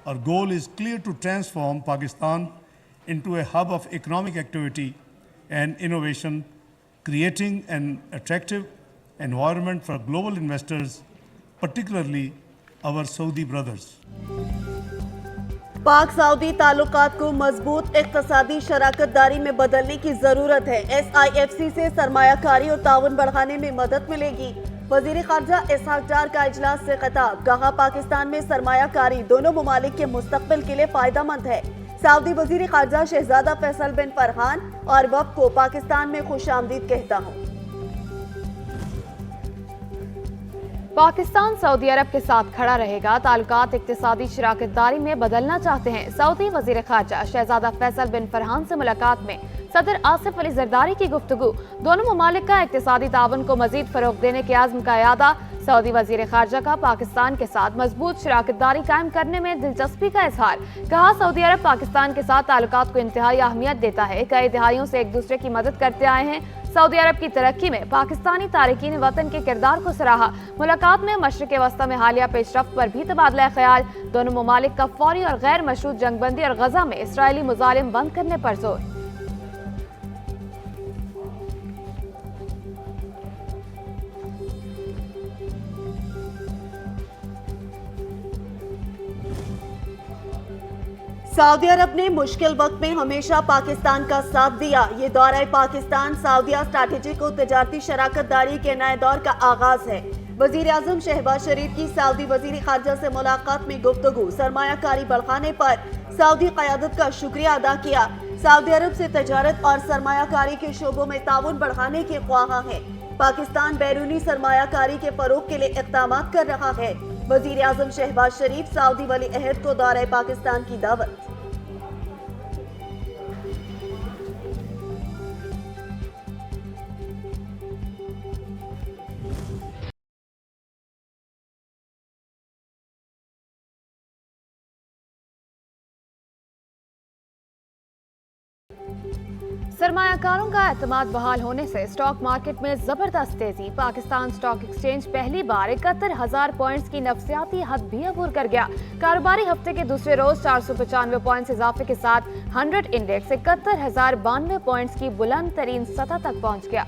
Our goal is clear: to transform Pakistan into a hub of economic activity and innovation, creating an attractive environment for global investors, particularly our Saudi brothers. पाक Saudi ताल्लुकात को मजबूत इक़्तिसादी शराकतदारी में बदलने की ज़रूरत है। SIFC से सरमायाकारी और ताउन बढ़ाने में मदद मिलेगी। वज़ीर ख़ारजा इसहाक़ डार का इजलास से खिताब, कहा पाकिस्तान में सरमायाकारी दोनों ममालिक के मुस्तक़बिल के लिए फ़ायदेमंद है। सऊदी वज़ीर ख़ारजा शहज़ादा फैसल बिन फरहान और वफ़द को पाकिस्तान में खुशामदीद कहता हूँ। पाकिस्तान सऊदी अरब के साथ खड़ा रहेगा, ताल्लुकात इक़्तिसादी शराकतदारी में बदलना चाहते हैं। सऊदी वज़ीर ख़ारजा शहज़ादा फैसल बिन फरहान से मुलाकात में सदर आसिफ अली ज़रदारी की गुफ्तगू, दोनों ममालिक का इक़्तिसादी ताउन को मज़ीद फ़रोग़ देने के आज़्म का यादा। सऊदी वज़ीर ख़ारजा का पाकिस्तान के साथ मजबूत शराकतदारी कायम करने में दिलचस्पी का इजहार, कहा सऊदी अरब पाकिस्तान के साथ ताल्लुकात को इंतहाई अहमियत देता है, कई दिहाइयों से एक दूसरे की मदद करते आए हैं। सऊदी अरब की तरक्की में पाकिस्तानी तारिकीन वतन के किरदार को सराहा। मुलाकात में मशरिक़ वस्ता में हालिया पेशरफ्त पर भी तबादला ख्याल, दोनों ममालिक का फौरी और गैर मशरूत जंगबंदी और गजा में इसराइली मुजालिम बंद करने पर जोर। सऊदी अरब ने मुश्किल वक्त में हमेशा पाकिस्तान का साथ दिया। ये दौरा पाकिस्तान सऊदीया स्ट्रैटेजिक और तजारती शराकतदारी के नए दौर का आगाज है। वजीर आजम शहबाज शरीफ की सऊदी वजीर खारजा से मुलाकात में गुफ्तगू, सरमायाकारी बढ़ाने पर सऊदी क़यादत का शुक्रिया अदा किया। सऊदी अरब से तजारत और सरमायाकारी के शोबों में ताउन बढ़ाने के ख्वाहा है। पाकिस्तान बैरूनी सरमायाकारी के फरोग के लिए इक़दाम कर रहा है। वजीर आजम शहबाज शरीफ सऊदी वली अहद को दौरे पाकिस्तान की दावत। सरमायाकारों का एतमाद बहाल होने से स्टॉक मार्केट में जबरदस्त तेजी। पाकिस्तान स्टॉक एक्सचेंज पहली बार 71,000 पॉइंट्स की नफसियाती हद भी अबूर कर गया। कारोबारी हफ्ते के दूसरे रोज 495 पॉइंट्स इजाफे के साथ 100 इंडेक्स 71,092 पॉइंट्स की बुलंद तरीन सतह तक पहुंच गया।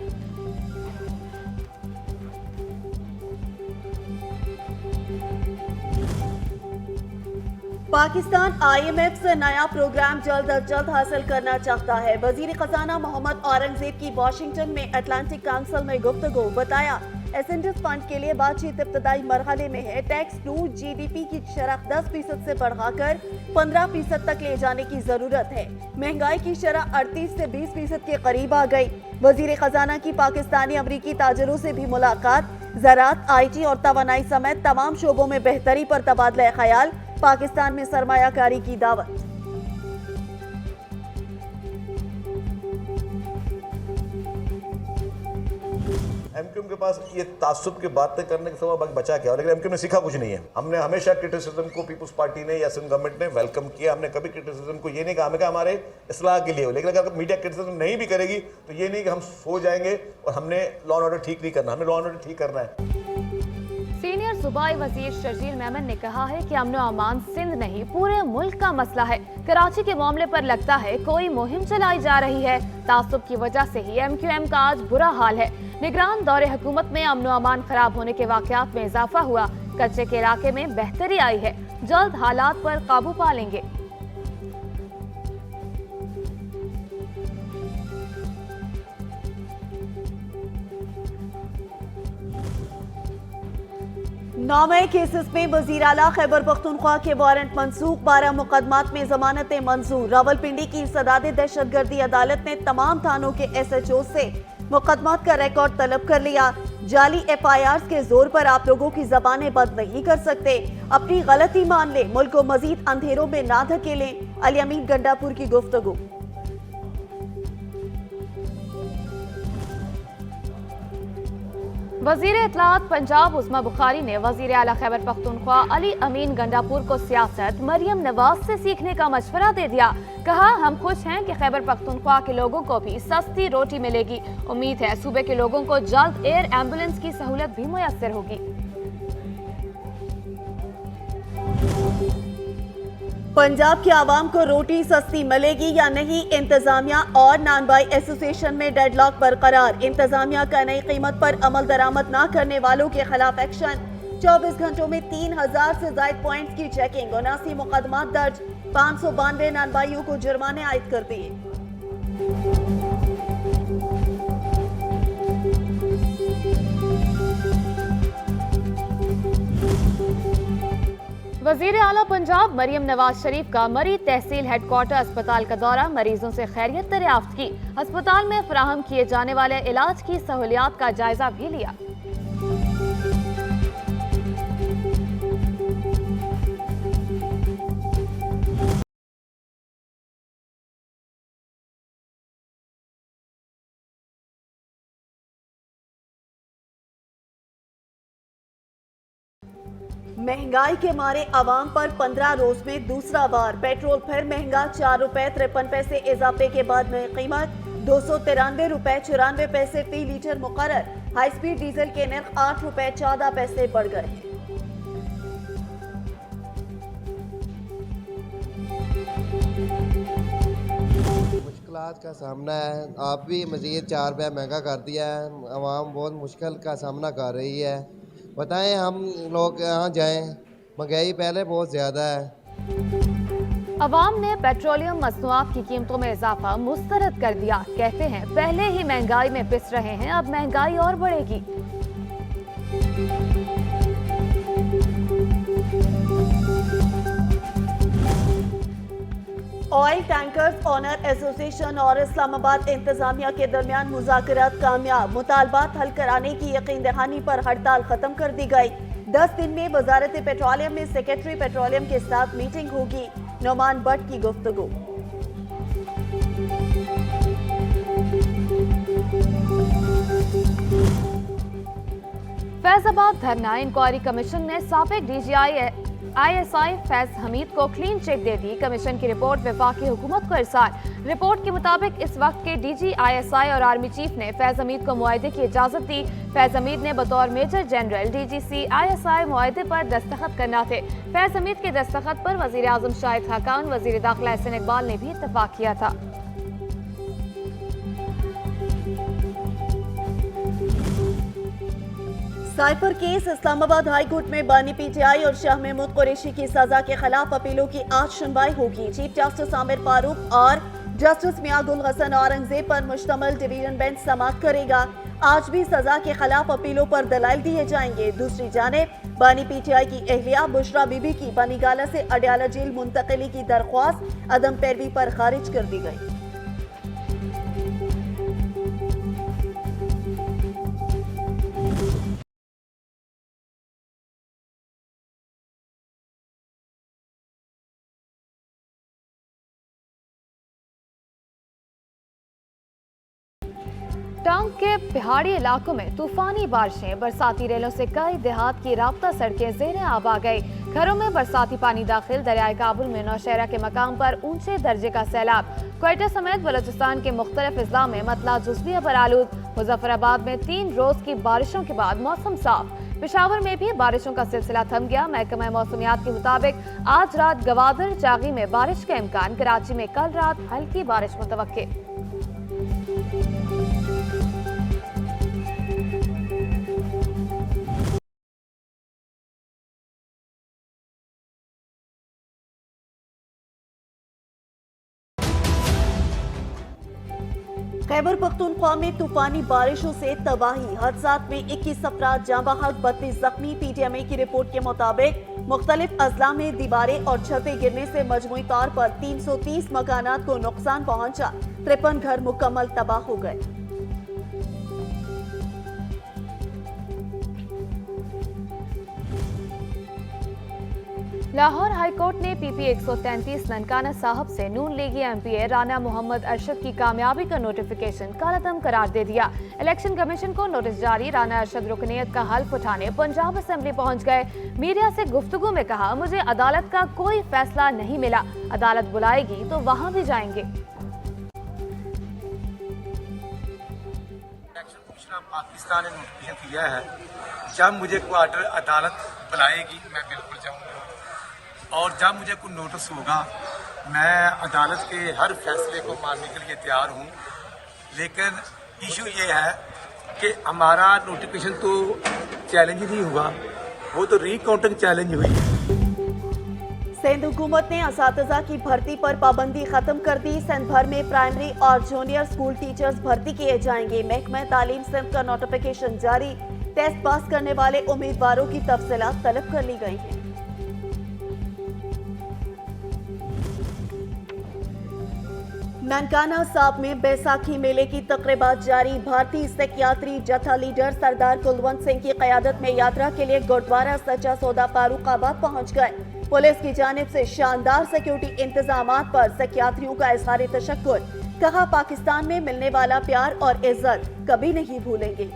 पाकिस्तान IMF से नया प्रोग्राम जल्द अज जल्द हासिल करना चाहता है। वजीर खजाना मोहम्मद औरंगजेब की वाशिंगटन में अटलांटिक काउंसिल में गुफ्तगू, बताया एसेंडिस फंड के लिए बातचीत इब्तदाई मरहले में है। टैक्स टू GDP की शरह 10% से बढ़ाकर 15% तक ले जाने की जरूरत है। महंगाई की शरह 38 से 20% के करीब आ गई। वजीर खजाना की पाकिस्तानी अमरीकी ताजरों से भी मुलाकात, ज़राअत, IT और तवानाई समेत तमाम शोबों में बेहतरी पर तबादला ख्याल। पाकिस्तान में सरमायाकारी की दावत। एमक्यूएम के पास ये तासुब की बातें करने के सिवा बाकी बचा क्या, लेकिन एमक्यूएम ने सीखा कुछ नहीं है। हमने हमेशा क्रिटिसिज्म को पीपुल्स पार्टी ने या सिंध गवर्नमेंट ने वेलकम किया। हमने कभी क्रिटिसिज्म को ये नहीं कहा, हमें कहा हमारे इस्लाह के लिए हो, लेकिन अगर मीडिया क्रिटिसिज्म नहीं भी करेगी तो ये नहीं कि हम सो जाएंगे और हमने लॉ एंड ऑर्डर ठीक नहीं करना। हमें लॉ एंड ऑर्डर ठीक करना है। सीनियर सूबाई वजीर शर्जील मेमन ने कहा है कि अमन अमान सिंध नहीं पूरे मुल्क का मसला है। कराची के मामले पर लगता है कोई मुहिम चलाई जा रही है। तासुब की वजह से ही MQM का आज बुरा हाल है। निगरान दौरे हुकूमत में अमन अमान खराब होने के वाकयात में इजाफा हुआ। कच्चे के इलाके में बेहतरी आई है, जल्द हालात पर काबू पा लेंगे। नौ नए केसेस में वजीर आला खैबर पख्तूनख्वा के वारंट मंसूख, 12 मुकदमात में जमानतें मंजूर। रावलपिंडी की सदाद दहशतगर्दी अदालत ने तमाम थानों के SHO से मुकदमात का रिकॉर्ड तलब कर लिया। जाली FIRs के जोर पर आप लोगों की जबानें बंद नहीं कर सकते। अपनी गलती मान ले, मुल्क को मजीद अंधेरों में ना धकेलें। अली अमीन गंडापुर की गुफ्तगू। वजीर इत्तलात पंजाब उस्मा बुखारी ने वजीर आला खैबर पख्तूनख्वा अली अमीन गंडापुर को सियासत मरियम नवाज से सीखने का मशवरा दे दिया। कहा हम खुश हैं कि खैबर पख्तूनख्वा के लोगों को भी सस्ती रोटी मिलेगी। उम्मीद है सूबे के लोगों को जल्द एयर एम्बुलेंस की सहूलत भी मुयस्सर होगी। पंजाब के आवाम को रोटी सस्ती मिलेगी या नहीं, इंतजामिया और नानबाई एसोसिएशन में डेडलॉक बरकरार। इंतजामिया का नई कीमत पर अमल दरामद न करने वालों के खिलाफ एक्शन। 24 घंटों में 3000 से ज्यादा पॉइंट्स की चेकिंग। 79 मुकदमा दर्ज। 592 नानबाइयों को जुर्माने आयद कर दिए। वजीर आला पंजाब मरियम नवाज शरीफ का मरी तहसील हेडक्वार्टर अस्पताल का दौरा, मरीजों से खैरियत दरियाफ्त की। अस्पताल में फराहम किए जाने वाले इलाज की सहूलियात का जायजा भी लिया। महंगाई के मारे आवाम पर 15 रोज में दूसरा बार। पेट्रोल फिर महंगा। 4 रुपए 53 पैसे इजाफे के बाद नई कीमत 293 रुपए 94 पैसे फी लीटर मुकर्रर। हाई स्पीड डीजल के नर्ख 8 रुपए 14 पैसे बढ़ गए। मुश्किलात का सामना है। आप भी मज़ीद 4 रुपये महंगा कर दिया है। आवाम बहुत मुश्किल का सामना कर रही है। बताएं हम लोग कहाँ जाएं, महंगाई पहले बहुत ज़्यादा है। अवाम ने पेट्रोलियम मसनूआत की कीमतों में इजाफा मुस्तरद कर दिया। कहते हैं पहले ही महंगाई में पिस रहे हैं, अब महंगाई और बढ़ेगी। ऑयल टैंकर्स ऑनर एसोसिएशन और इस्लामाबाद इंतजामिया के दरमियान मुज़ाकरात कामयाब। मुतालबात हल कराने की यकीन दहानी पर हड़ताल खत्म कर दी गई। 10 दिन में वजारत पेट्रोलियम में सेक्रेटरी पेट्रोलियम के साथ मीटिंग होगी। नोमान भट्ट की गुफ्तगू। फैजाबाद धरना इंक्वायरी कमीशन ने साबिक डीजीआई ISI फैज हमीद को क्लीन चिट दे दी। कमीशन की रिपोर्ट वफाकी हुकूमत को इरसाल। रिपोर्ट के मुताबिक इस वक्त के DG ISI और आर्मी चीफ ने फैज हमीद को मुआहदे की इजाजत दी। फैज हमीद ने बतौर मेजर जनरल DGC ISI मुआहदे पर दस्तखत करना थे। फैज हमीद के दस्तखत पर वजीर आजम शाहिद खाकान, वजीर दाखिला एहसन इकबाल ने भी इत्तफाक किया था। Cipher case. Islamabad high court में बानी PTI और शाह महमूद कुरैशी की सजा के खिलाफ अपीलों की आज सुनवाई होगी। चीफ जस्टिस आमिर फारूक और जस्टिस मियां गुल हसन औरंगजेब पर मुश्तमिल डिवीजन बेंच समाअत करेगा। आज भी सजा के खिलाफ अपीलों पर दलाइल दिए जाएंगे। दूसरी जानिब बानी PTI की एहलिया बुशरा बीबी की बनीगाला से अडयाला जेल मुंतकिली की दरख्वास्त अदम पैरवी पर खारिज कर दी गई। टांग के पहाड़ी इलाकों में तूफानी बारिशें। बरसाती रेलों से कई देहात की राब्ता सड़कें ज़ेरे आब आ गई। घरों में बरसाती पानी दाखिल। दरियाए काबुल में नौशहरा के मकाम पर ऊंचे दर्जे का सैलाब। क्वेटा समेत बलोचिस्तान के मुख्तलिफ अजला में मतला जुज़विया पर आलूद। मुजफ्फराबाद में 3 रोज की बारिशों के बाद मौसम साफ। पेशावर में भी बारिशों का सिलसिला थम गया। महकमा मौसमियात के मुताबिक आज रात गवादर जागी में बारिश का इम्कान। कराची में कल रात हल्की बारिश मुतवक्के। खैबर पख्तूनख्वा में तूफानी बारिशों से तबाही। हादसात में 21 अफराद जाँ बहक, 32 जख्मी। PTMA की रिपोर्ट के मुताबिक मुख्तलिफ अजला में दीवारें और छतें गिरने से मजमूई तौर पर 330 मकानात को नुकसान पहुंचा। 53 घर मुकम्मल तबाह हो गए। लाहौर हाईकोर्ट ने PP 133 ननकाना साहब से नून लीगी MPA राना मोहम्मद अरशद की कामयाबी का नोटिफिकेशन कालअदम करार दे दिया। इलेक्शन कमीशन को नोटिस जारी। राना अरशद रुकनीयत का हल्फ उठाने पंजाब असेंबली पहुंच गए। मीडिया से गुफ्तगू में कहा, मुझे अदालत का कोई फैसला नहीं मिला, अदालत बुलाएगी तो वहां भी जाएंगे। इलेक्शन कमीशन ऑफ पाकिस्तान ने नोटिफिकेशन दिया है, जब मुझे क्वार्टर अदालत बुलाएगी मैं बिल्कुल जाऊंगा। और जब मुझे कोई नोटिस होगा मैं अदालत के हर फैसले को मानने के लिए तैयार हूँ। लेकिन इशू ये है कि हमारा नोटिफिकेशन तो चैलेंज नहीं हुआ, वो तो रीकाउंटिंग चैलेंज हुई। सिंध हुकूमत ने असातिज़ा की भर्ती पर पाबंदी खत्म कर दी। सिंध भर में प्राइमरी और जूनियर स्कूल टीचर्स भर्ती किए जाएंगे। महकमा तालीम सिंध का नोटिफिकेशन जारी। टेस्ट पास करने वाले उम्मीदवारों की तफसीलात तलब कर ली गई हैं। ननकाना साहब में बैसाखी मेले की तकरीबात जारी। भारतीय सिख यात्री जत्था लीडर सरदार कुलवंत सिंह की क़यादत में यात्रा के लिए गुरुद्वारा सच्चा सौदा फारूकाबाद पहुंच गए। पुलिस की जानिब से शानदार सिक्योरिटी इंतजामात पर सिख यात्रियों का इज़हार तशक्कुर। कहा, पाकिस्तान में मिलने वाला प्यार और इज्जत कभी नहीं भूलेंगे।